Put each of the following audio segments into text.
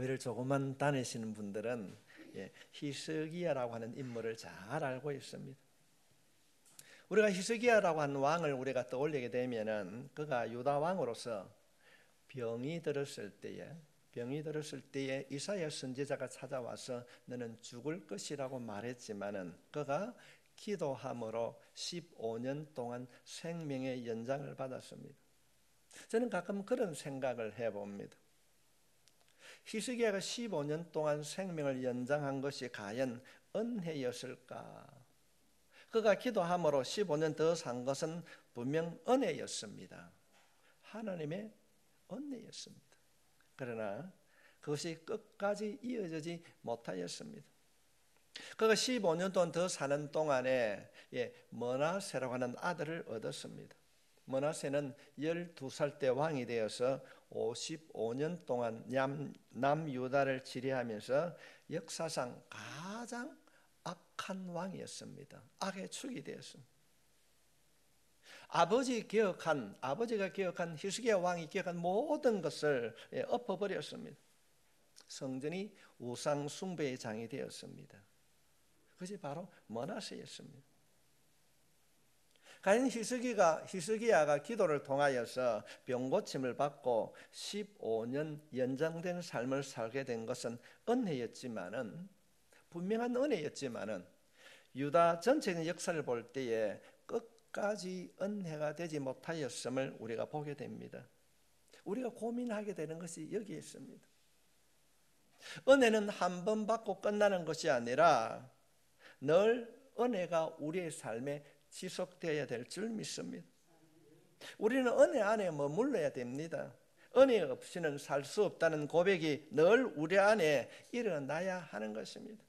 교회를 조금만 다니시는 분들은 히스기야라고 하는 인물을 잘 알고 있습니다. 우리가 히스기야라고 하는 왕을 우리가 떠올리게 되면은 그가 유다 왕으로서 병이 들었을 때에 이사야 선지자가 찾아와서 너는 죽을 것이라고 말했지만은 그가 기도함으로 15년 동안 생명의 연장을 받았습니다. 저는 가끔 그런 생각을 해봅니다. 히스기야가 15년 동안 생명을 연장한 것이 과연 은혜였을까? 그가 기도함으로 15년 더 산 것은 분명 은혜였습니다. 하나님의 은혜였습니다. 그러나 그것이 끝까지 이어지지 못하였습니다. 그가 15년 동안 더 사는 동안에 므낫세라고 하는 아들을 얻었습니다. 므낫세는 12살 때 왕이 되어서 55년 동안 남유다를 지배하면서 역사상 가장 악한 왕이었습니다. 악의 축이 되었습니다. 아버지가 기억한 히스기야 왕이 기억한 모든 것을 엎어버렸습니다. 성전이 우상 숭배의 장이 되었습니다. 그것이 바로 므낫세였습니다. 과연 히스기야가 기도를 통하여서 병고침을 받고 15년 연장된 삶을 살게 된 것은 분명한 은혜였지만은 유다 전체의 역사를 볼 때에 끝까지 은혜가 되지 못하였음을 우리가 보게 됩니다. 우리가 고민하게 되는 것이 여기에 있습니다. 은혜는 한 번 받고 끝나는 것이 아니라 늘 은혜가 우리의 삶에 지속되어야 될 줄 믿습니다. 우리는 은혜 안에 머물러야 됩니다. 은혜 없이는 살 수 없다는 고백이 늘 우리 안에 일어나야 하는 것입니다.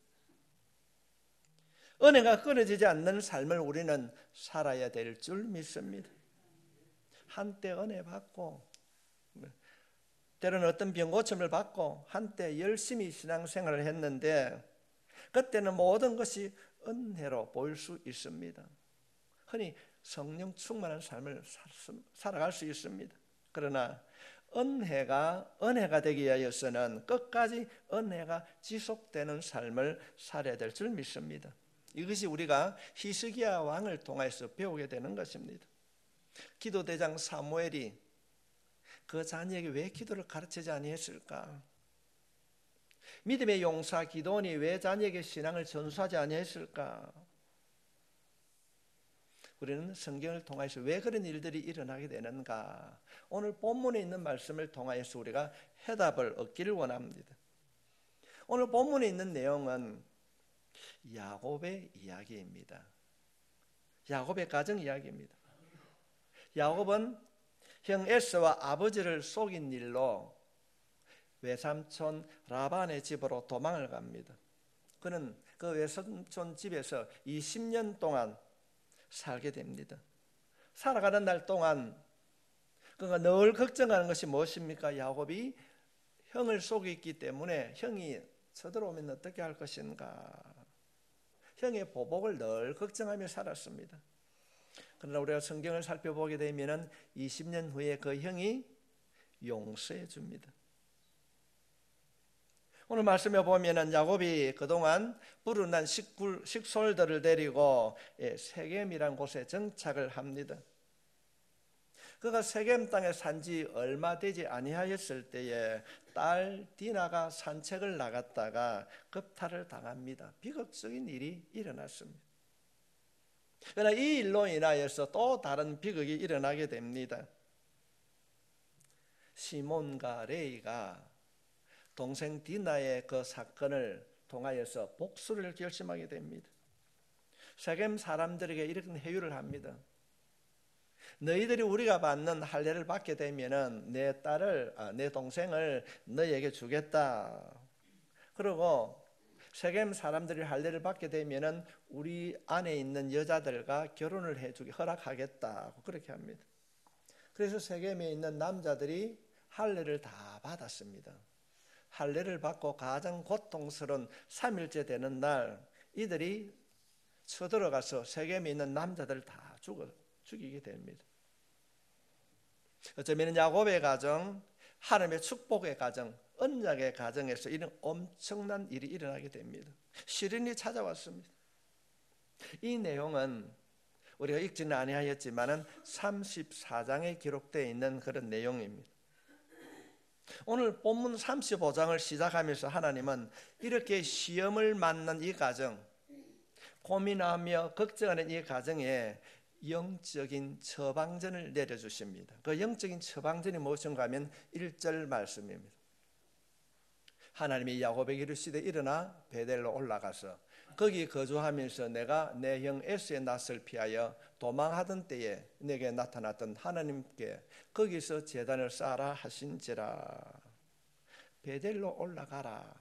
은혜가 끊어지지 않는 삶을 우리는 살아야 될 줄 믿습니다. 한때 은혜 받고 때로는 어떤 병고침을 받고 한때 열심히 신앙생활을 했는데 그때는 모든 것이 은혜로 보일 수 있습니다. 흔히 성령 충만한 삶을 살아갈 수 있습니다. 그러나 은혜가 되기 위하여서는 끝까지 은혜가 지속되는 삶을 살아야 될 줄 믿습니다. 이것이 우리가 히스기야 왕을 통해서 배우게 되는 것입니다. 기도대장 사무엘이 그 자녀에게 왜 기도를 가르치지 아니했을까? 믿음의 용사 기도원이 왜 자녀에게 신앙을 전수하지 아니했을까? 우리는 성경을 통해서 왜 그런 일들이 일어나게 되는가? 오늘 본문에 있는 말씀을 통해서 우리가 해답을 얻기를 원합니다. 오늘 본문에 있는 내용은 야곱의 이야기입니다. 야곱의 가정 이야기입니다. 야곱은 형 에서와 아버지를 속인 일로 외삼촌 라반의 집으로 도망을 갑니다. 그는 그 외삼촌 집에서 20년 동안 살게 됩니다. 살아가는 날 동안 그가 늘 걱정하는 것이 무엇입니까? 야곱이 형을 속였기 때문에 형이 쳐들어오면 어떻게 할 것인가? 형의 보복을 늘 걱정하며 살았습니다. 그러나 우리가 성경을 살펴보게 되면 20년 후에 그 형이 용서해 줍니다. 오늘 말씀에 보면 야곱이 그동안 불운한 식솔들을 데리고 세겜이라는 곳에 정착을 합니다. 그가 세겜 땅에 산지 얼마 되지 아니하였을 때에 딸 디나가 산책을 나갔다가 겁탈을 당합니다. 비극적인 일이 일어났습니다. 그러나 이 일로 인하여서 또 다른 비극이 일어나게 됩니다. 시몬과 레이가 동생 디나의 그 사건을 통하여서 복수를 결심하게 됩니다. 세겜 사람들에게 이런 회유를 합니다. 너희들이 우리가 받는 할례를 받게 되면은 내 동생을 너희에게 주겠다. 그리고 세겜 사람들이 할례를 받게 되면은 우리 안에 있는 여자들과 결혼을 해주기 허락하겠다. 그렇게 합니다. 그래서 세겜에 있는 남자들이 할례를 다 받았습니다. 할례를 받고 가장 고통스러운 3일째 되는 날 이들이 쳐들어가서 세겜에 있는 남자들을 다 죽이게 됩니다. 어쩌면 야곱의 가정, 하나님의 축복의 가정, 언약의 가정에서 이런 엄청난 일이 일어나게 됩니다. 시련이 찾아왔습니다. 이 내용은 우리가 읽지는 아니하였지만은 34장에 기록되어 있는 그런 내용입니다. 오늘 본문 35장을 시작하면서 하나님은 이렇게 시험을 맞는 이 가정, 고민하며 걱정하는 이 가정에 영적인 처방전을 내려주십니다. 그 영적인 처방전이 무엇인가 하면 1절 말씀입니다. 하나님이 야곱에게 이르시되 일어나 베델로 올라가서 거기 거주하면서 내가 내 형 에서의 낯을 피하여 도망하던 때에 내게 나타났던 하나님께 거기서 제단을 쌓아라 하신지라. 베델로 올라가라.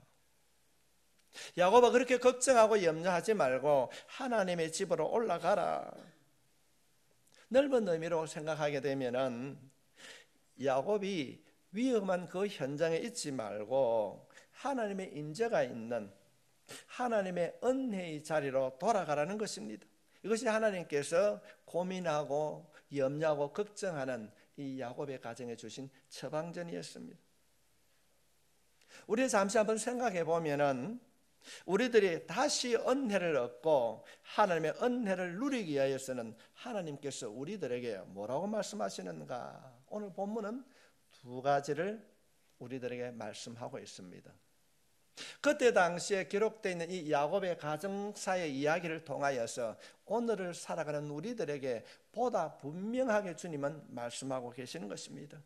야곱아, 그렇게 걱정하고 염려하지 말고 하나님의 집으로 올라가라. 넓은 의미로 생각하게 되면은 야곱이 위험한 그 현장에 있지 말고 하나님의 임재가 있는 하나님의 은혜의 자리로 돌아가라는 것입니다. 이것이 하나님께서 고민하고 염려하고 걱정하는 이 야곱의 가정에 주신 처방전이었습니다. 우리 잠시 한번 생각해 보면은 우리들이 다시 은혜를 얻고 하나님의 은혜를 누리기 위하여서는 하나님께서 우리들에게 뭐라고 말씀하시는가? 오늘 본문은 두 가지를 우리들에게 말씀하고 있습니다. 그때 당시에 기록되어 있는 이 야곱의 가정사의 이야기를 통하여서 오늘을 살아가는 우리들에게 보다 분명하게 주님은 말씀하고 계시는 것입니다.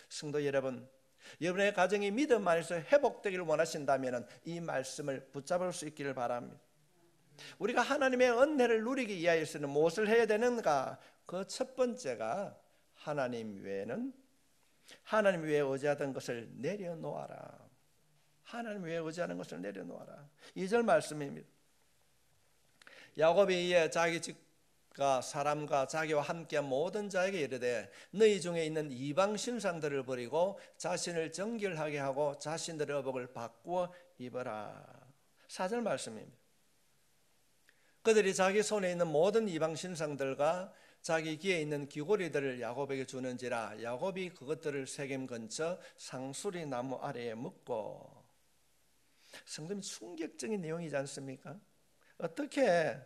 성도 여러분, 여러분의 가정이 믿음 안에서 회복되기를 원하신다면 이 말씀을 붙잡을 수 있기를 바랍니다. 우리가 하나님의 은혜를 누리기 위하여서는 무엇을 해야 되는가? 그 첫 번째가 하나님 외에는 하나님 외에 의지하던 것을 내려놓아라. 하나님 외에 의지하는 것을 내려놓아라. 2절 말씀입니다. 야곱이 이에 자기 집과 사람과 자기와 함께한 모든 자에게 이르되 너희 중에 있는 이방 신상들을 버리고 자신을 정결하게 하고 자신들의 의복을 바꾸어 입어라. 4절 말씀입니다. 그들이 자기 손에 있는 모든 이방 신상들과 자기 귀에 있는 귀고리들을 야곱에게 주는지라 야곱이 그것들을 세겜 근처 상수리 나무 아래에 묻고. 성도님, 충격적인 내용이지 않습니까? 어떻게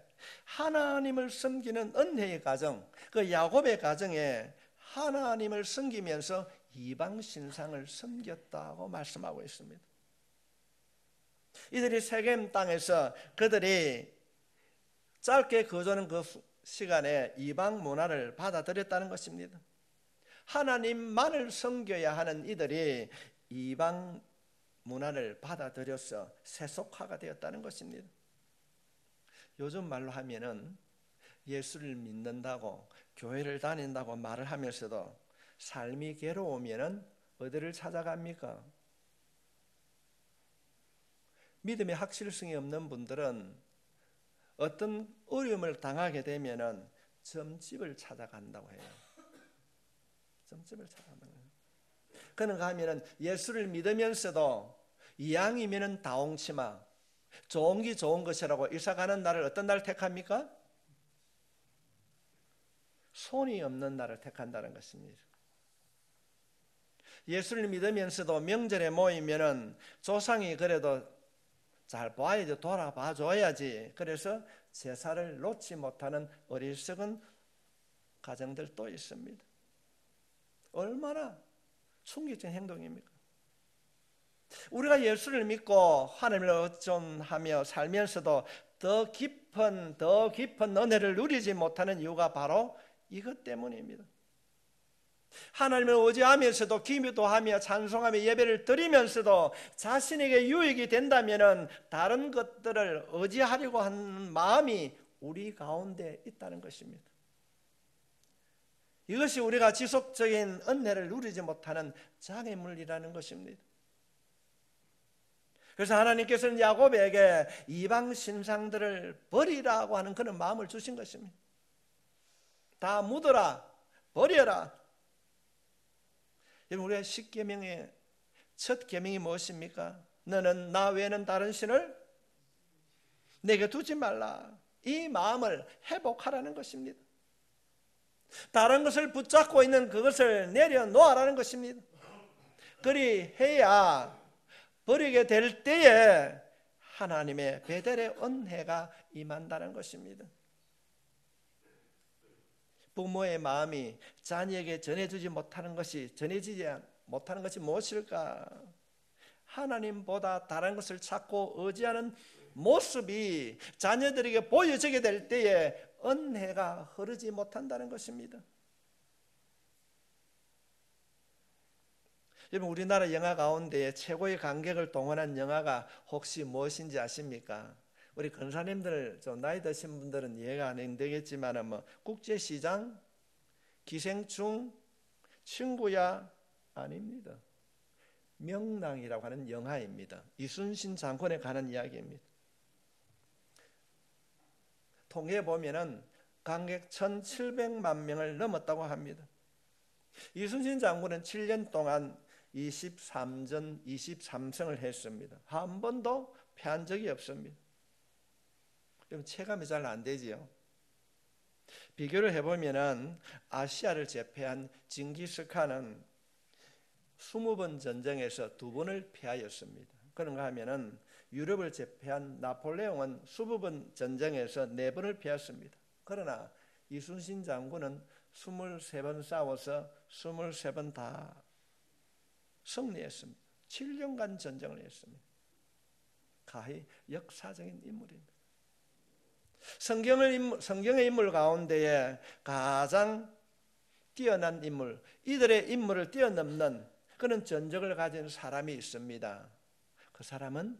하나님을 섬기는 은혜의 가정, 그 야곱의 가정에 하나님을 섬기면서 이방 신상을 섬겼다고 말씀하고 있습니다. 이들이 세겜 땅에서 그들이 짧게 거주하는 그 시간에 이방 문화를 받아들였다는 것입니다. 하나님만을 섬겨야 하는 이들이 이방 문화를 받아들여서 세속화가 되었다는 것입니다. 요즘 말로 하면은 예수를 믿는다고 교회를 다닌다고 말을 하면서도 삶이 괴로우면은 어디를 찾아갑니까? 믿음의 확실성이 없는 분들은 어떤 어려움을 당하게 되면은 점집을 찾아간다고 해요. 점집을 찾아간다고 해요. 그런가 하면은 예수를 믿으면서도 이왕이면은 다홍치마, 좋은 게 좋은 것이라고 이사 가는 날을 어떤 날을 택합니까? 손이 없는 날을 택한다는 것입니다. 예수를 믿으면서도 명절에 모이면은 조상이 그래도 잘 봐야지, 돌아봐 줘야지. 그래서 제사를 놓지 못하는 어리석은 가정들도 있습니다. 얼마나 충격적인 행동입니까? 우리가 예수를 믿고 하나님을 의존하며 살면서도 더 깊은 은혜를 누리지 못하는 이유가 바로 이것 때문입니다. 하나님을 의지하면서도 기도하며 찬송하며 예배를 드리면서도 자신에게 유익이 된다면 다른 것들을 의지하려고 하는 마음이 우리 가운데 있다는 것입니다. 이것이 우리가 지속적인 은혜를 누리지 못하는 장애물이라는 것입니다. 그래서 하나님께서는 야곱에게 이방 신상들을 버리라고 하는 그런 마음을 주신 것입니다. 다 묻어라, 버려라. 여러분, 우리가 10계명의 첫 계명이 무엇입니까? 너는 나 외에는 다른 신을 내게 두지 말라. 이 마음을 회복하라는 것입니다. 다른 것을 붙잡고 있는 그것을 내려놓으라는 것입니다. 그리 해야 버리게 될 때에 하나님의 베델의 은혜가 임한다는 것입니다. 부모의 마음이 자녀에게 전해지지 못하는 것이 무엇일까? 하나님보다 다른 것을 찾고 의지하는 모습이 자녀들에게 보여지게 될 때에 은혜가 흐르지 못한다는 것입니다. 여러분, 우리나라 영화 가운데 최고의 관객을 동원한 영화가 혹시 무엇인지 아십니까? 우리 권사님들 좀 나이 드신 분들은 이해가 안 되겠지만 국제시장, 기생충, 친구야 아닙니다. 명랑이라고 하는 영화입니다. 이순신 장군에 관한 이야기입니다. 통계에 보면은 관객 1,700만 명을 넘었다고 합니다. 이순신 장군은 7년 동안 23전 23승을 했습니다. 한 번도 패한 적이 없습니다. 그럼 체감이 잘 안 되지요. 비교를 해보면은 아시아를 제패한 징기스칸은 20번 전쟁에서 2번을 패하였습니다. 그런가 하면은 유럽을 제패한 나폴레옹은 20번 전쟁에서 4번을 패했습니다. 그러나 이순신 장군은 23번 싸워서 23번 다 승리했습니다. 7년간 전쟁을 했습니다. 가히 역사적인 인물입니다. 성경의 인물 가운데에 가장 뛰어난 인물, 이들의 인물을 뛰어넘는 그런 전적을 가진 사람이 있습니다. 그 사람은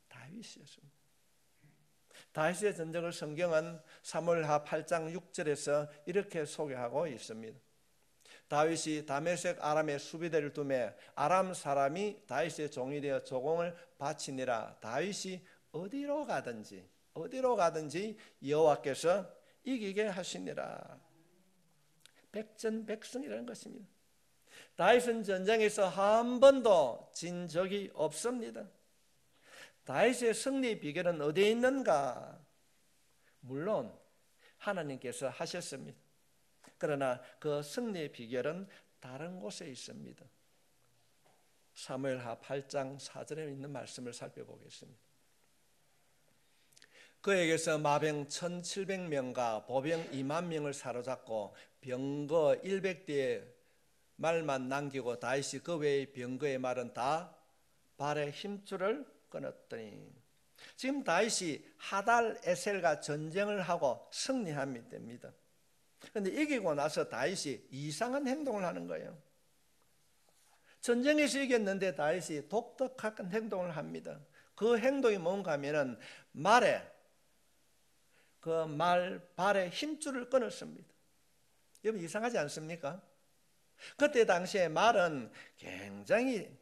다윗이었습니다. 다윗의 전적을 성경은 사무엘하 8장 6절에서 이렇게 소개하고 있습니다. 다윗이 다메섹 아람의 수비대를 두매 아람 사람이 다윗의 종이 되어 조공을 바치니라. 다윗이 어디로 가든지 여호와께서 이기게 하시니라. 백전백승이라는 것입니다. 다윗은 전쟁에서 한 번도 진 적이 없습니다. 다윗의 승리 비결은 어디에 있는가? 물론 하나님께서 하셨습니다. 그러나 그 승리의 비결은 다른 곳에 있습니다. 사무엘하 8장 4절에 있는 말씀을 살펴보겠습니다. 그에게서 마병 1,700명과 보병 2만 명을 사로잡고 병거 100대의 말만 남기고 다윗이 그 외의 병거의 말은 다 발에 힘줄을 끊었더니, 지금 다윗이 하달 에셀과 전쟁을 하고 승리합니다. 그런데 이기고 나서 다윗이 이상한 행동을 하는 거예요. 전쟁에서 이겼는데 다윗이 독특한 행동을 합니다. 그 행동이 뭔가 하면은 발에 힘줄을 끊었습니다. 여러분, 이상하지 않습니까? 그때 당시에 말은 굉장히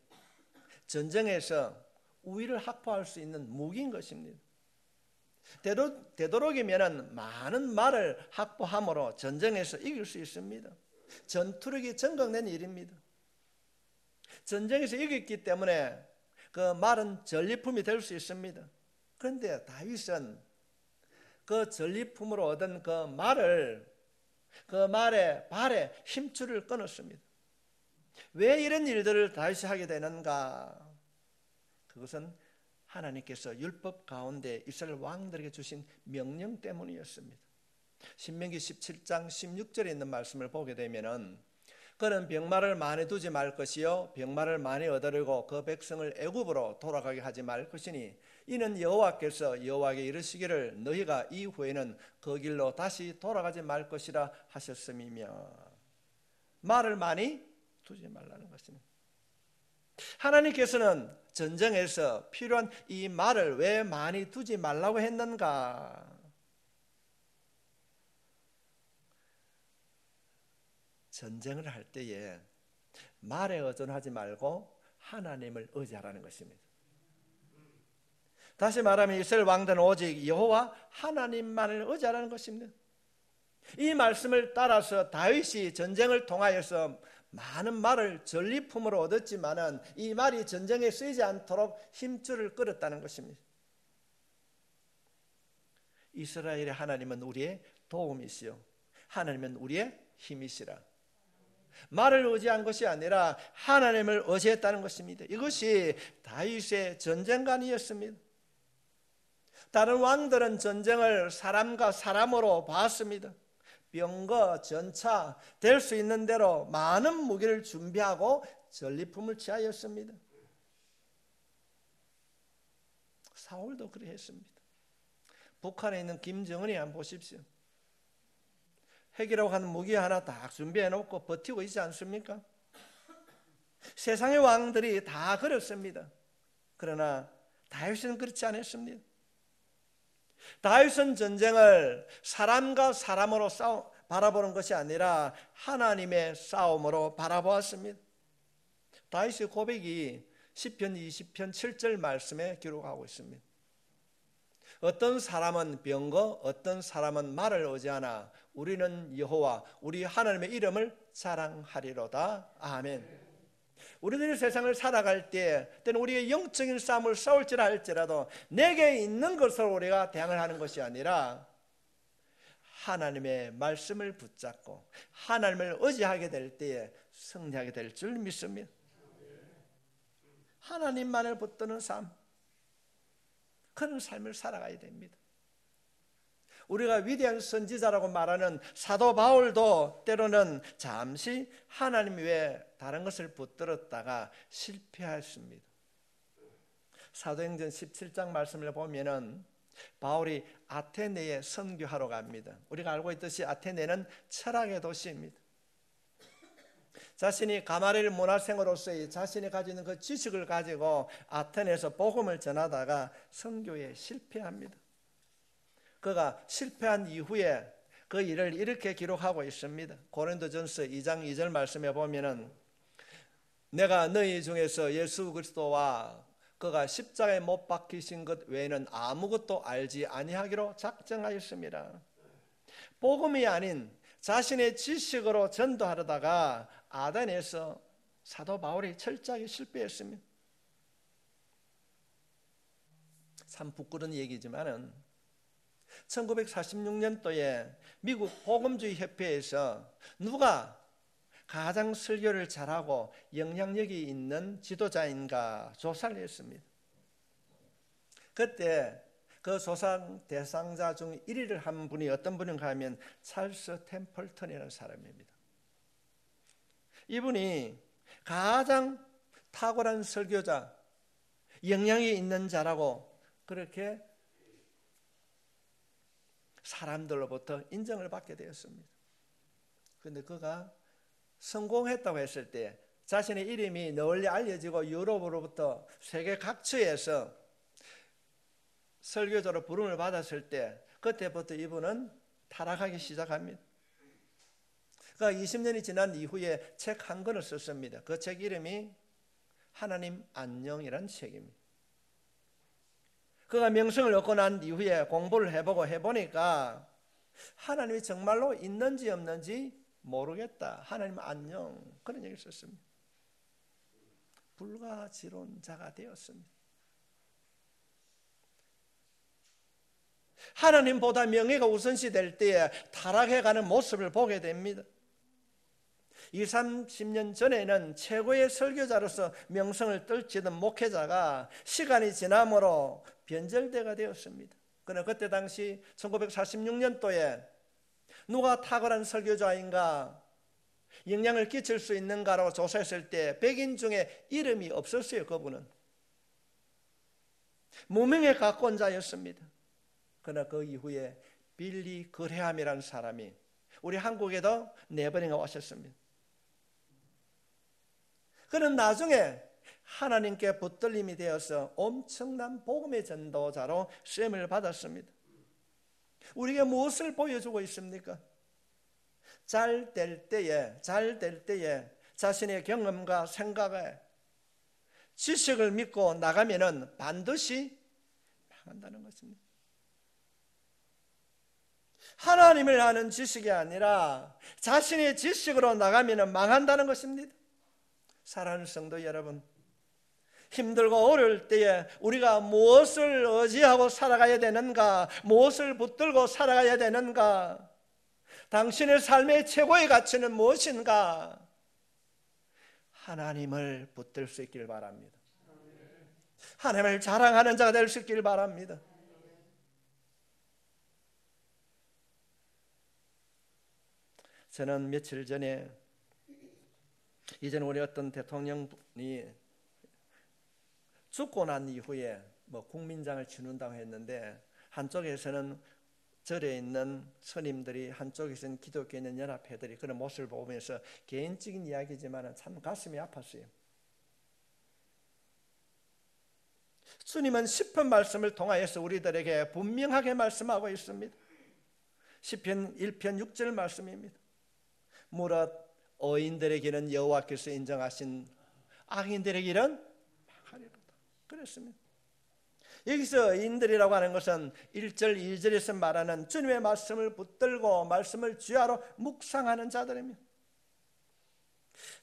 전쟁에서 우위를 확보할 수 있는 무기인 것입니다. 되도록이면 많은 말을 확보함으로 전쟁에서 이길 수 있습니다. 전투력이 증강된 일입니다. 전쟁에서 이겼기 때문에 그 말은 전리품이 될 수 있습니다. 그런데 다윗은 그 전리품으로 얻은 그 말의 발에 힘줄을 끊었습니다. 왜 이런 일들을 다윗이 하게 되는가? 그것은 하나님께서 율법 가운데 이스라엘 왕들에게 주신 명령 때문이었습니다. 신명기 17장 16절에 있는 말씀을 보게 되면은 그는 병마를 많이 두지 말 것이요 병마를 많이 얻으려고 그 백성을 애굽으로 돌아가게 하지 말 것이니 이는 여호와께서 여호와에게 이르시기를 너희가 이후에는 그 길로 다시 돌아가지 말 것이라 하셨음이며, 말을 많이 두지 말라는 것입니다. 하나님께서는 전쟁에서 필요한 이 말을 왜 많이 두지 말라고 했는가? 전쟁을 할 때에 말에 의존하지 말고 하나님을 의지하라는 것입니다. 다시 말하면 이스라엘 왕들은 오직 여호와 하나님만을 의지하라는 것입니다. 이 말씀을 따라서 다윗이 전쟁을 통하여서 많은 말을 전리품으로 얻었지만은 이 말이 전쟁에 쓰이지 않도록 힘줄을 끌었다는 것입니다. 이스라엘의 하나님은 우리의 도움이시요 하나님은 우리의 힘이시라. 말을 의지한 것이 아니라 하나님을 의지했다는 것입니다. 이것이 다윗의 전쟁관이었습니다. 다른 왕들은 전쟁을 사람과 사람으로 봤습니다. 병거, 전차 될 수 있는 대로 많은 무기를 준비하고 전리품을 취하였습니다. 사울도 그랬습니다. 북한에 있는 김정은이 한번 보십시오. 핵이라고 하는 무기 하나 딱 준비해 놓고 버티고 있지 않습니까? 세상의 왕들이 다 그렇습니다. 그러나 다윗은 그렇지 않았습니다. 다윗은 전쟁을 사람과 사람으로 바라보는 것이 아니라 하나님의 싸움으로 바라보았습니다. 다윗의 고백이 시편 20편 7절 말씀에 기록하고 있습니다. 어떤 사람은 병거, 어떤 사람은 말을 의지하나 우리는 여호와 우리 하나님의 이름을 자랑하리로다. 아멘. 우리들이 세상을 살아갈 때는 우리의 영적인 싸움을 싸울지라 할지라도 내게 있는 것으로 우리가 대항을 하는 것이 아니라 하나님의 말씀을 붙잡고 하나님을 의지하게 될 때에 승리하게 될 줄 믿습니다. 하나님만을 붙드는 삶, 그런 삶을 살아가야 됩니다. 우리가 위대한 선지자라고 말하는 사도 바울도 때로는 잠시 하나님 외에 다른 것을 붙들었다가 실패했습니다. 사도행전 17장 말씀을 보면은 바울이 아테네에 선교하러 갑니다. 우리가 알고 있듯이 아테네는 철학의 도시입니다. 자신이 가마리엘 문화생으로서의 자신이 가지고 있는 그 지식을 가지고 아테네에서 복음을 전하다가 선교에 실패합니다. 그가 실패한 이후에 그 일을 이렇게 기록하고 있습니다. 고린도전서 2장 2절 말씀에 보면은 내가 너희 중에서 예수 그리스도와 그가 십자가에 못 박히신 것 외에는 아무것도 알지 아니하기로 작정하였습니다. 복음이 아닌 자신의 지식으로 전도하려다가 아덴에서 사도 바울이 철저하게 실패했습니다. 참 부끄러운 얘기지만은 1946년도에 미국 복음주의 협회에서 누가 가장 설교를 잘하고 영향력이 있는 지도자인가 조사를 했습니다. 그때 그 조사 대상자 중 1위를 한 분이 어떤 분인가 하면 찰스 템플턴이라는 사람입니다. 이분이 가장 탁월한 설교자, 영향이 있는 자라고 그렇게 사람들로부터 인정을 받게 되었습니다. 그런데 그가 성공했다고 했을 때 자신의 이름이 널리 알려지고 유럽으로부터 세계 각처에서 설교자로 부름을 받았을 때 그때부터 이분은 타락하기 시작합니다. 그가 20년이 지난 이후에 책 한 권을 썼습니다. 그 책 이름이 하나님 안녕이라는 책입니다. 그가 명성을 얻고 난 이후에 공부를 해보니까 하나님이 정말로 있는지 없는지 모르겠다. 하나님 안녕, 그런 얘기를 썼습니다. 불가지론자가 되었습니다. 하나님보다 명예가 우선시 될 때에 타락해가는 모습을 보게 됩니다. 20, 30년 전에는 최고의 설교자로서 명성을 떨치던 목회자가 시간이 지남으로 변절대가 되었습니다. 그러나 그때 당시 1946년도에 누가 탁월한 설교자인가, 영향을 끼칠 수 있는가라고 조사했을 때 100인 중에 이름이 없었어요. 그분은 무명에 가까운 자였습니다. 그러나 그 이후에 빌리 그레함이라는 사람이 우리 한국에도 4번이나 오셨습니다. 그는 나중에 하나님께 붙들림이 되어서 엄청난 복음의 전도자로 쓰임을 받았습니다. 우리에게 무엇을 보여주고 있습니까? 잘 될 때에 자신의 경험과 생각에 지식을 믿고 나가면은 반드시 망한다는 것입니다. 하나님을 아는 지식이 아니라 자신의 지식으로 나가면은 망한다는 것입니다. 사랑하는 성도 여러분, 힘들고 어려울 때에 우리가 무엇을 의지하고 살아가야 되는가, 무엇을 붙들고 살아가야 되는가, 당신의 삶의 최고의 가치는 무엇인가, 하나님을 붙들 수 있길 바랍니다. 하나님을 자랑하는 자가 될 수 있길 바랍니다. 저는 며칠 전에 이전 우리 어떤 대통령이 죽고 난 이후에 국민장을 치른다고 했는데, 한쪽에서는 절에 있는 스님들이, 한쪽에서는 기독교에 있는 연합회들이 그런 모습을 보면서 개인적인 이야기지만 참 가슴이 아팠어요. 주님은 시편 말씀을 통하여서 우리들에게 분명하게 말씀하고 있습니다. 시편 1편 6절 말씀입니다. 무릇 의인들에게는 여호와께서 인정하신, 악인들에게는 망하리로다. 그랬습니다. 여기서 의인들이라고 하는 것은 1절 2절에서 말하는 주님의 말씀을 붙들고 말씀을 주야로 묵상하는 자들입니다.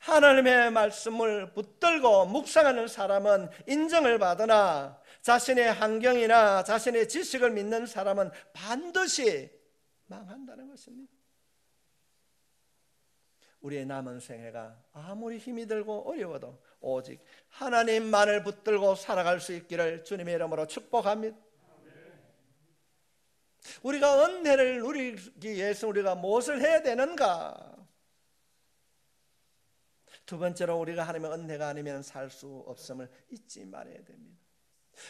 하나님의 말씀을 붙들고 묵상하는 사람은 인정을 받으나, 자신의 환경이나 자신의 지식을 믿는 사람은 반드시 망한다는 것입니다. 우리의 남은 생애가 아무리 힘이 들고 어려워도 오직 하나님만을 붙들고 살아갈 수 있기를 주님의 이름으로 축복합니다. 우리가 은혜를 누리기 위해서 우리가 무엇을 해야 되는가? 두 번째로, 우리가 하나님의 은혜가 아니면 살 수 없음을 잊지 말아야 됩니다.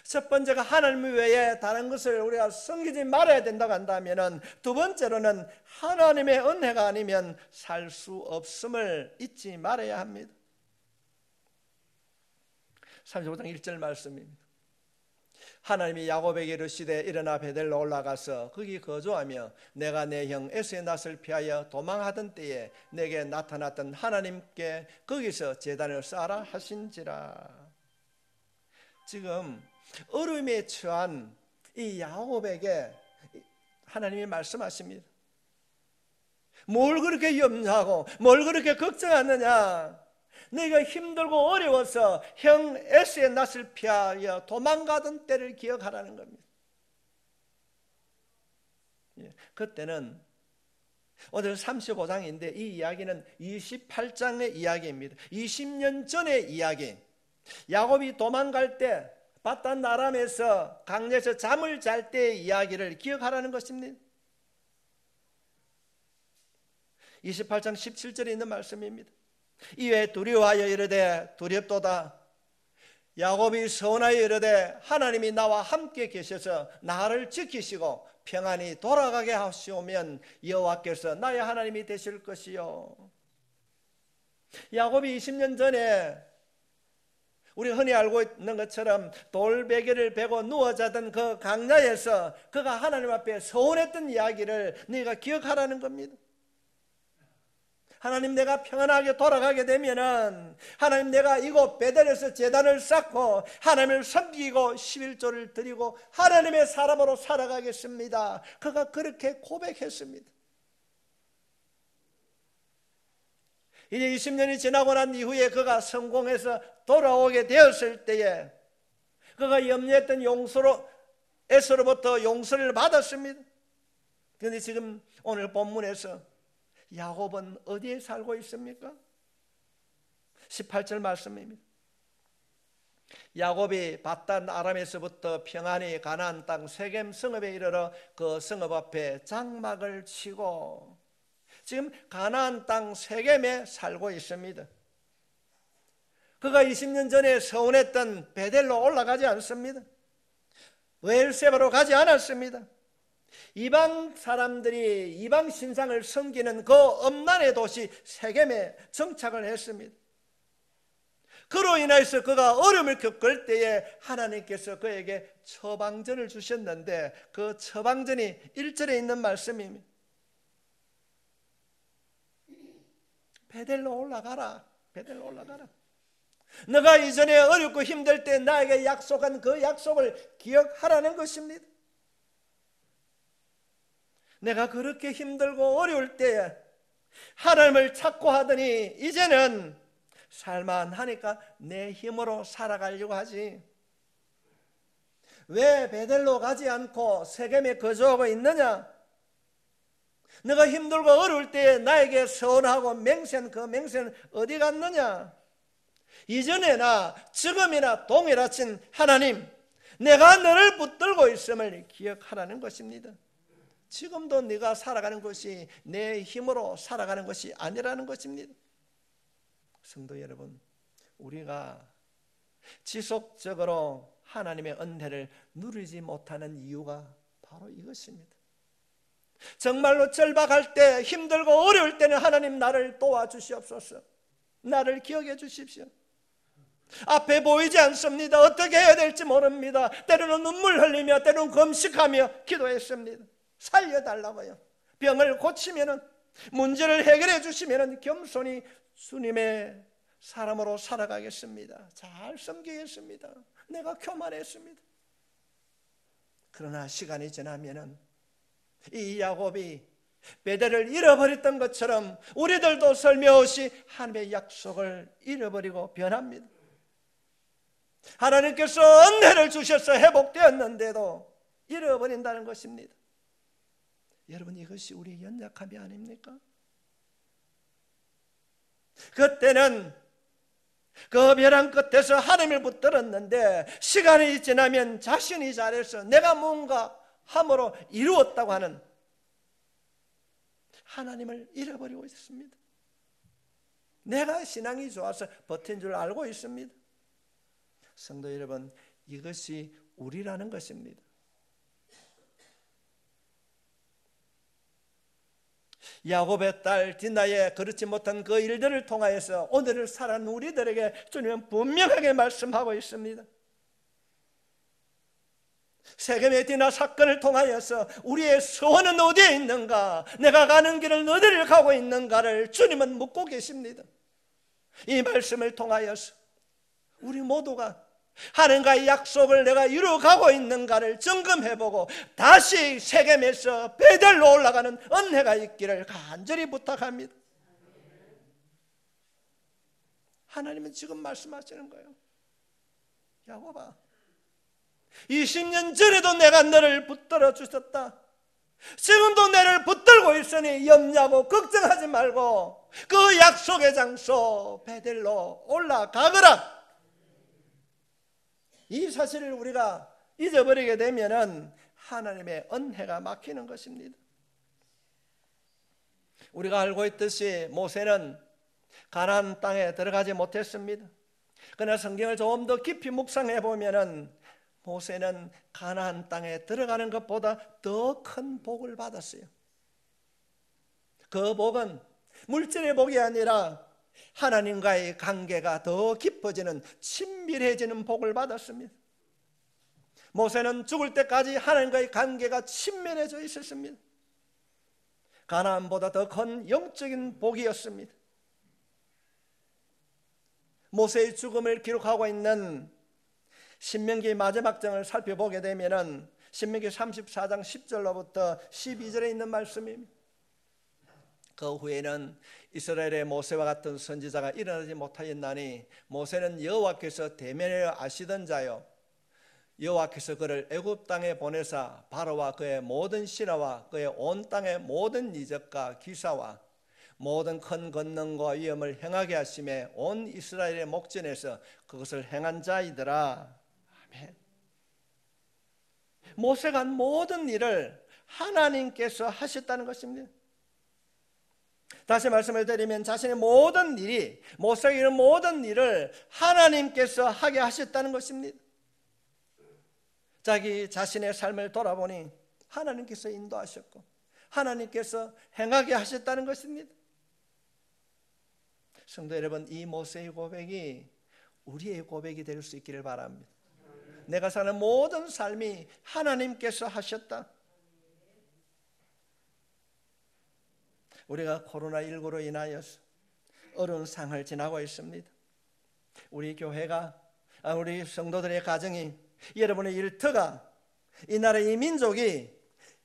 첫 번째가 하나님 외에 다른 것을 우리가 섬기지 말아야 된다고 한다면, 두 번째로는 하나님의 은혜가 아니면 살 수 없음을 잊지 말아야 합니다. 35장 1절 말씀입니다. 하나님이 야곱에게 이르시되 일어나 베델로 올라가서 거기 거주하며 내가 내 형 에서의 낯을 피하여 도망하던 때에 내게 나타났던 하나님께 거기서 제단을 쌓아라 하신지라. 지금 어려움에 처한 이 야곱에게 하나님이 말씀하십니다. 뭘 그렇게 염려하고 뭘 그렇게 걱정하느냐? 네가 힘들고 어려워서 형 에서의 낯을 피하여 도망가던 때를 기억하라는 겁니다. 그때는 오늘 35장인데 이 이야기는 28장의 이야기입니다. 20년 전의 이야기. 야곱이 도망갈 때 바단 아람에서 강에서 잠을 잘 때의 이야기를 기억하라는 것입니다. 28장 17절에 있는 말씀입니다. 이에 두려워하여 이르되 두렵도다. 야곱이 서운하여 이르되 하나님이 나와 함께 계셔서 나를 지키시고 평안히 돌아가게 하시오면 여호와께서 나의 하나님이 되실 것이요. 야곱이 20년 전에 우리 흔히 알고 있는 것처럼 돌베개를 베고 누워 자던 그 강야에서 그가 하나님 앞에 서운했던 이야기를 네가 기억하라는 겁니다. 하나님, 내가 평안하게 돌아가게 되면은 하나님, 내가 이곳 베델에서 제단을 쌓고 하나님을 섬기고 11조를 드리고 하나님의 사람으로 살아가겠습니다. 그가 그렇게 고백했습니다. 이제 20년이 지나고 난 이후에 그가 성공해서 돌아오게 되었을 때에 그가 염려했던 에서로부터 용서를 받았습니다. 그런데 지금 오늘 본문에서 야곱은 어디에 살고 있습니까? 18절 말씀입니다. 야곱이 바단 아람에서부터 평안히 가나안 땅 세겜 성읍에 이르러 그 성읍 앞에 장막을 치고 지금 가나안 땅 세겜에 살고 있습니다. 그가 20년 전에 서운했던 베델로 올라가지 않습니다. 브엘세바로 가지 않았습니다. 이방 사람들이 이방 신상을 섬기는 그 엄난의 도시 세겜에 정착을 했습니다. 그로 인해서 그가 어려움을 겪을 때에 하나님께서 그에게 처방전을 주셨는데 그 처방전이 1절에 있는 말씀입니다. 베델로 올라가라. 베델로 올라가라. 너가 이전에 어렵고 힘들 때 나에게 약속한 그 약속을 기억하라는 것입니다. 내가 그렇게 힘들고 어려울 때에 하나님을 찾고 하더니 이제는 살만하니까 내 힘으로 살아가려고 하지. 왜 베델로 가지 않고 세겜에 거주하고 있느냐? 내가 힘들고 어려울 때에 나에게 서운하고 맹세한 그 맹세는 어디 갔느냐? 이전에나 지금이나 동일하신 하나님, 내가 너를 붙들고 있음을 기억하라는 것입니다. 지금도 네가 살아가는 것이 내 힘으로 살아가는 것이 아니라는 것입니다. 성도 여러분, 우리가 지속적으로 하나님의 은혜를 누리지 못하는 이유가 바로 이것입니다. 정말로 절박할 때, 힘들고 어려울 때는 하나님 나를 도와주시옵소서, 나를 기억해 주십시오. 앞에 보이지 않습니다. 어떻게 해야 될지 모릅니다. 때로는 눈물 흘리며, 때로는 금식하며 기도했습니다. 살려달라고요. 병을 고치면은, 문제를 해결해 주시면은 겸손히 주님의 사람으로 살아가겠습니다. 잘 섬기겠습니다. 내가 교만했습니다. 그러나 시간이 지나면은 이 야곱이 베델을 잃어버렸던 것처럼 우리들도 설명없이 하나님의 약속을 잃어버리고 변합니다. 하나님께서 은혜를 주셔서 회복되었는데도 잃어버린다는 것입니다. 여러분, 이것이 우리의 연약함이 아닙니까? 그때는 그 벼랑 끝에서 하나님을 붙들었는데 시간이 지나면 자신이 잘해서 내가 뭔가 함으로 이루었다고 하는 하나님을 잃어버리고 있습니다. 내가 신앙이 좋아서 버틴 줄 알고 있습니다. 성도 여러분, 이것이 우리라는 것입니다. 야곱의 딸 디나의 그렇지 못한 그 일들을 통하여서 오늘을 살아가는 우리들에게 주님은 분명하게 말씀하고 있습니다. 세겜의 디나 사건을 통하여서 우리의 소원은 어디에 있는가, 내가 가는 길은 어디를 가고 있는가를 주님은 묻고 계십니다. 이 말씀을 통하여서 우리 모두가 하나님과의 약속을 내가 이루어가고 있는가를 점검해보고 다시 세겜에서 베델로 올라가는 은혜가 있기를 간절히 부탁합니다. 하나님은 지금 말씀하시는 거예요. 야곱아, 20년 전에도 내가 너를 붙들어 주셨다. 지금도 너를 붙들고 있으니 염려하고 걱정하지 말고 그 약속의 장소 베델로 올라가거라. 이 사실을 우리가 잊어버리게 되면은 하나님의 은혜가 막히는 것입니다. 우리가 알고 있듯이 모세는 가나안 땅에 들어가지 못했습니다. 그러나 성경을 조금 더 깊이 묵상해 보면은 모세는 가나안 땅에 들어가는 것보다 더 큰 복을 받았어요. 그 복은 물질의 복이 아니라 하나님과의 관계가 더 깊어지는, 친밀해지는 복을 받았습니다. 모세는 죽을 때까지 하나님과의 관계가 친밀해져 있었습니다. 가나안보다 더 큰 영적인 복이었습니다. 모세의 죽음을 기록하고 있는 신명기 마지막 장을 살펴보게 되면은 신명기 34장 10절로부터 12절에 있는 말씀입니다. 그 후에는 이스라엘의 모세와 같은 선지자가 일어나지 못하였나니 모세는 여호와께서 대면하여 아시던 자요, 여호와께서 그를 애굽 땅에 보내사 바로와 그의 모든 신하와 그의 온 땅의 모든 이적과 기사와 모든 큰 권능과 위엄을 행하게 하심에 온 이스라엘의 목전에서 그것을 행한 자이더라. 아멘. 모세가 한 모든 일을 하나님께서 하셨다는 것입니다. 다시 말씀을 드리면 자신의 모든 일이, 모세가 이런 모든 일을 하나님께서 하게 하셨다는 것입니다. 자기 자신의 삶을 돌아보니 하나님께서 인도하셨고 하나님께서 행하게 하셨다는 것입니다. 성도 여러분, 이 모세의 고백이 우리의 고백이 될 수 있기를 바랍니다. 내가 사는 모든 삶이 하나님께서 하셨다. 우리가 코로나19로 인하여서 어려운 상황을 지나고 있습니다. 우리 교회가, 우리 성도들의 가정이, 여러분의 일터가, 이 나라, 이 민족이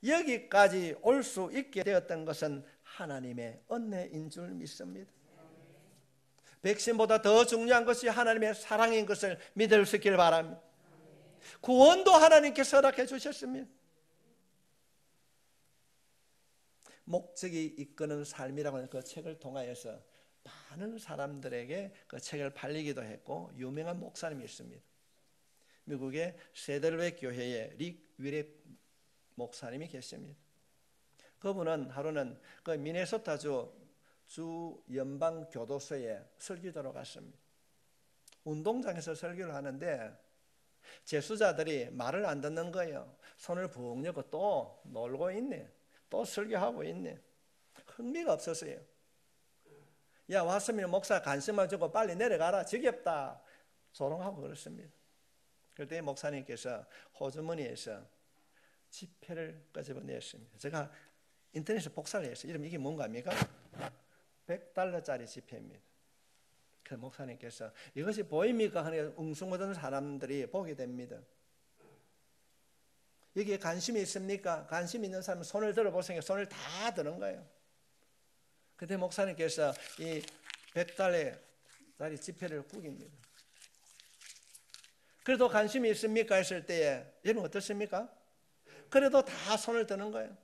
여기까지 올 수 있게 되었던 것은 하나님의 은혜인 줄 믿습니다. 백신보다 더 중요한 것이 하나님의 사랑인 것을 믿을 수 있기를 바랍니다. 구원도 하나님께서 허락해 주셨습니다. 목적이 이끄는 삶이라고 하는 그 책을 통하여서 많은 사람들에게 그 책을 팔리기도 했고 유명한 목사님이 있습니다. 미국의 세델웨 교회의 릭 위레 목사님이 계십니다. 그분은 하루는 그 미네소타주 주 연방 교도소에 설교자로 갔습니다. 운동장에서 설교를 하는데 재수자들이 말을 안 듣는 거예요. 손을 붕 열고 또 놀고 있네, 또 설교하고 있네. 흥미가 없었어요. 야, 왔으면 목사 관심만 주고 빨리 내려가라, 지겹다, 조롱하고 그렇습니다. 그때 목사님께서 호주머니에서 지폐를 끄집어냈습니다. 제가 인터넷에 복사를 했어요. 이게 뭔가 합니까? $100짜리 지폐입니다. 그 목사님께서 이것이 보입니까? 하는 웅숭거리는 사람들이 보게 됩니다. 여기에 관심이 있습니까? 관심 있는 사람은 손을 들어보세요. 손을 다 드는 거예요. 그때 목사님께서 이 $100짜리 지폐를 구깁니다. 그래도 관심이 있습니까? 했을 때에 여러분 어떻습니까? 그래도 다 손을 드는 거예요.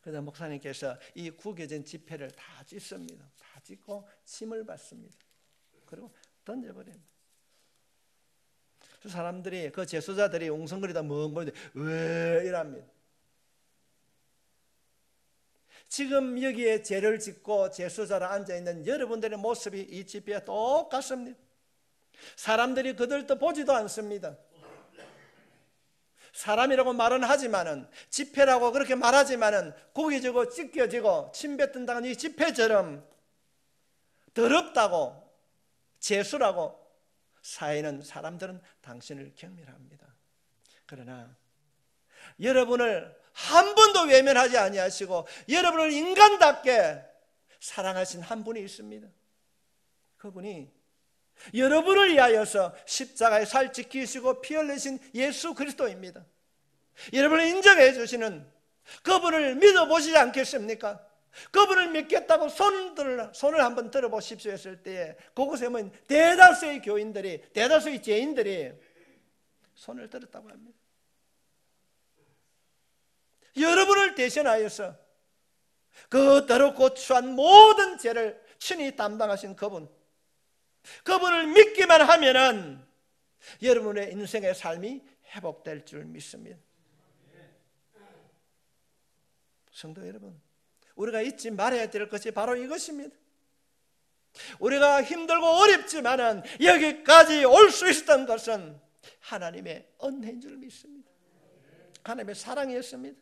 그래서 목사님께서 이 구겨진 지폐를 다 찢습니다. 다 찢고 침을 받습니다. 그리고 던져버립니다. 그 사람들이, 그 재수자들이 웅성거리다 멍거리는데 왜 이랍니다. 지금 여기에 죄를 짓고 재수자로 앉아있는 여러분들의 모습이 이 지폐와 똑같습니다. 사람들이 그들도 보지도 않습니다. 사람이라고 말은 하지만은, 지폐라고 그렇게 말하지만은 구겨지고 찢겨지고 침 뱉는다는 이 지폐처럼 더럽다고, 재수라고 사회는, 사람들은 당신을 경멸합니다. 그러나 여러분을 한 번도 외면하지 아니하시고 여러분을 인간답게 사랑하신 한 분이 있습니다. 그분이 여러분을 위하여서 십자가에 살 지키시고 피 흘리신 예수 그리스도입니다. 여러분을 인정해 주시는 그분을 믿어보시지 않겠습니까? 그분을 믿겠다고 손을 한번 들어보십시오 했을 때에 그곳에 보면 대다수의 교인들이, 대다수의 죄인들이 손을 들었다고 합니다. 여러분을 대신하여서 그 더럽고 추한 모든 죄를 친히 담당하신 그분을 믿기만 하면은 여러분의 인생의 삶이 회복될 줄 믿습니다. 성도 여러분, 우리가 잊지 말아야 될 것이 바로 이것입니다. 우리가 힘들고 어렵지만은 여기까지 올 수 있었던 것은 하나님의 은혜인 줄 믿습니다. 하나님의 사랑이었습니다.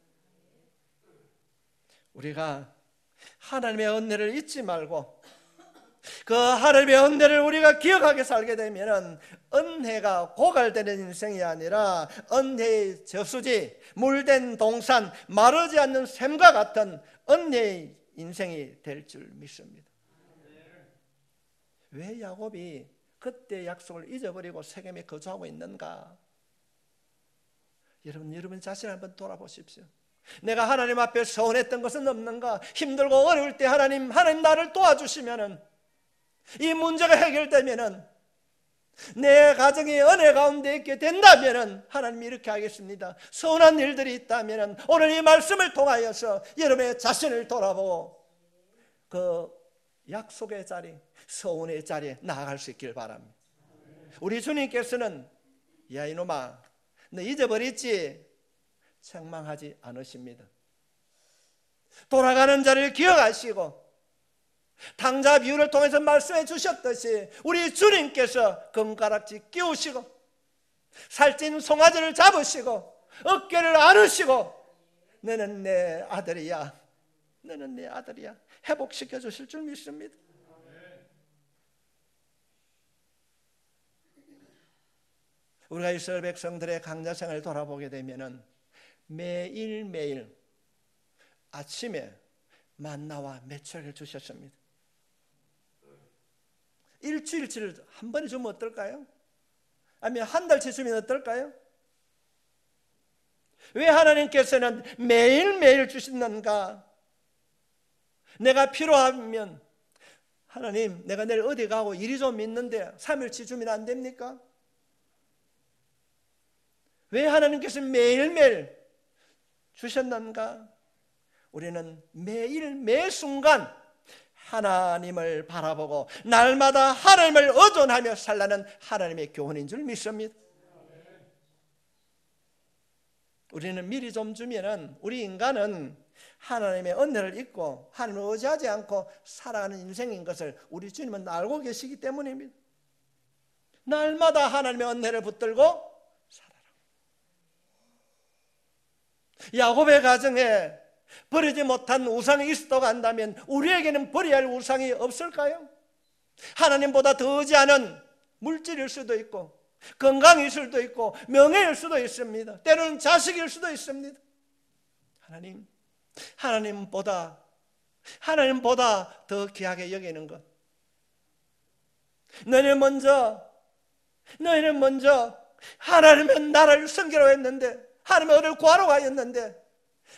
우리가 하나님의 은혜를 잊지 말고 그 하나님의 은혜를 우리가 기억하게 살게 되면 은혜가 고갈되는 인생이 아니라 은혜의 저수지, 물된 동산, 마르지 않는 샘과 같은 은혜의 인생이 될 줄 믿습니다. 왜 야곱이 그때 약속을 잊어버리고 세겜에 거주하고 있는가? 여러분 자신을 한번 돌아보십시오. 내가 하나님 앞에 서운했던 것은 없는가? 힘들고 어려울 때 하나님 나를 도와주시면은, 이 문제가 해결되면은, 내 가정이 은혜 가운데 있게 된다면은 하나님이 이렇게 하겠습니다. 서운한 일들이 있다면은 오늘 이 말씀을 통하여서 여러분의 자신을 돌아보고 그 약속의 자리, 서운의 자리에 나아갈 수 있길 바랍니다. 우리 주님께서는 야 이놈아, 너 잊어버렸지? 책망하지 않으십니다. 돌아가는 자를 기억하시고 당자 비유를 통해서 말씀해 주셨듯이 우리 주님께서 금가락지 끼우시고 살찐 송아지를 잡으시고 어깨를 안으시고 너는 내 아들이야, 너는 내 아들이야 회복시켜 주실 줄 믿습니다. 우리가 이스라엘 백성들의 강자 생활을 돌아보게 되면은 매일매일 아침에 만나와 메추라기를 주셨습니다. 일주일치를 한 번에 주면 어떨까요? 아니면 한 달치 주면 어떨까요? 왜 하나님께서는 매일매일 주시는가? 내가 필요하면 하나님 내가 내일 어디 가고 일이 좀 있는데 3일치 주면 안 됩니까? 왜 하나님께서 매일매일 주셨는가? 우리는 매일 매 순간 하나님을 바라보고 날마다 하나님을 의존하며 살라는 하나님의 교훈인 줄 믿습니다. 우리는 미리 좀 주면은 우리 인간은 하나님의 은혜를 잊고 하나님을 의지하지 않고 살아가는 인생인 것을 우리 주님은 알고 계시기 때문입니다. 날마다 하나님의 은혜를 붙들고 살아라. 야곱의 가정에 버리지 못한 우상이 있어도 간다면 우리에게는 버려야 할 우상이 없을까요? 하나님보다 더 의지하는 물질일 수도 있고 건강일 수도 있고 명예일 수도 있습니다. 때로는 자식일 수도 있습니다. 하나님보다 더 귀하게 여기는 것. 너희는 먼저 하나님의 나라를 섬기러 했는데 하나님의 은혜를 구하러 가였는데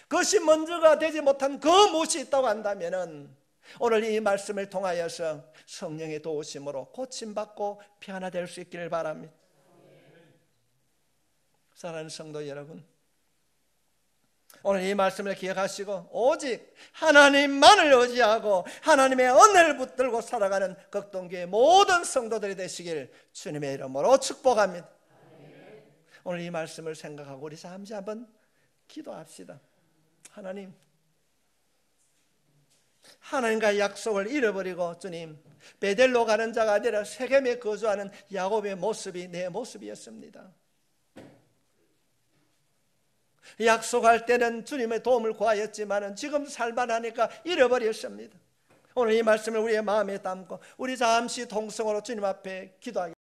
그것이 먼저가 되지 못한 그 무엇이 있다고 한다면 오늘 이 말씀을 통하여서 성령의 도우심으로 고침받고 변화될 수 있기를 바랍니다. 사랑하는 성도 여러분, 오늘 이 말씀을 기억하시고 오직 하나님만을 의지하고 하나님의 은혜를 붙들고 살아가는 극동교회 모든 성도들이 되시길 주님의 이름으로 축복합니다. 오늘 이 말씀을 생각하고 우리 잠시 한번 기도합시다. 하나님과의 약속을 잃어버리고 주님, 베델로 가는 자가 아니라 세겜에 거주하는 야곱의 모습이 내 모습이었습니다. 약속할 때는 주님의 도움을 구하였지만 지금 살만하니까 잃어버렸습니다. 오늘 이 말씀을 우리의 마음에 담고 우리 잠시 동성으로 주님 앞에 기도하겠습니다.